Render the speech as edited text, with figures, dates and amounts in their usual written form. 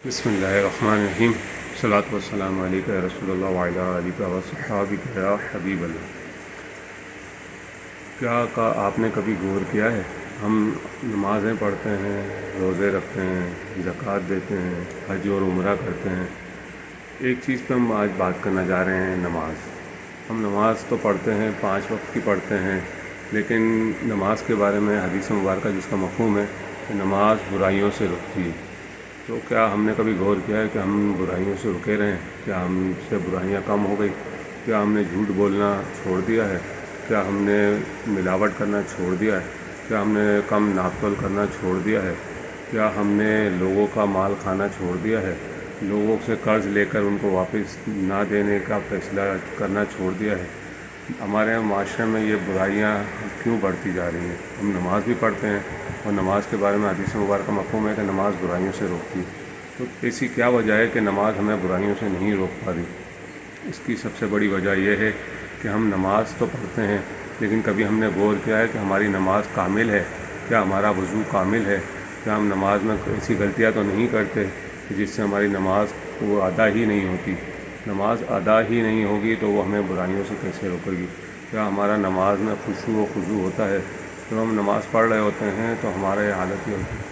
بسم اللہ الرحمن الرحیم صلاۃ والسلام علیکہ یا رسول اللہ وعلی آلہ وصحبہ یا حبیب اللہ۔ کیا آپ نے کبھی غور کیا ہے؟ ہم نمازیں پڑھتے ہیں، روزے رکھتے ہیں، زکوٰۃ دیتے ہیں، حج اور عمرہ کرتے ہیں۔ ایک چیز پہ ہم آج بات کرنا جا رہے ہیں، نماز۔ ہم نماز تو پڑھتے ہیں، 5 وقت کی پڑھتے ہیں، لیکن نماز کے بارے میں حدیث مبارکہ جس کا مفہوم ہے کہ نماز برائیوں سے رکتی ہے، تو کیا ہم نے کبھی غور کیا ہے کہ ہم برائیوں سے رکے رہیں؟ کیا ہم سے برائیاں کم ہو گئی؟ کیا ہم نے جھوٹ بولنا چھوڑ دیا ہے؟ کیا ہم نے ملاوٹ کرنا چھوڑ دیا ہے؟ کیا ہم نے کم ناپ تول کرنا چھوڑ دیا ہے؟ کیا ہم نے لوگوں کا مال کھانا چھوڑ دیا ہے؟ لوگوں سے قرض لے کر ان کو واپس نہ دینے کا فیصلہ کرنا چھوڑ دیا ہے؟ ہمارے معاشرے میں یہ برائیاں کیوں بڑھتی جا رہی ہیں؟ ہم نماز بھی پڑھتے ہیں اور نماز کے بارے میں حدیث مبارکہ مفہوم ہے کہ نماز برائیوں سے روکتی ہے، تو ایسی کیا وجہ ہے کہ نماز ہمیں برائیوں سے نہیں روک پا رہی؟ اس کی سب سے بڑی وجہ یہ ہے کہ ہم نماز تو پڑھتے ہیں، لیکن کبھی ہم نے غور کیا ہے کہ ہماری نماز کامل ہے؟ کیا ہمارا وضو کامل ہے؟ کیا ہم نماز میں ایسی غلطیاں تو نہیں کرتے کہ جس سے ہماری نماز وہ ادا ہی نہیں ہوتی؟ نماز ادا ہی نہیں ہوگی تو وہ ہمیں برائیوں سے کیسے روکے گی؟ کیا ہمارا نماز میں خشوع و خضوع ہوتا ہے؟ جب ہم نماز پڑھ رہے ہوتے ہیں تو ہمارے حالت یہ ہوتی ہے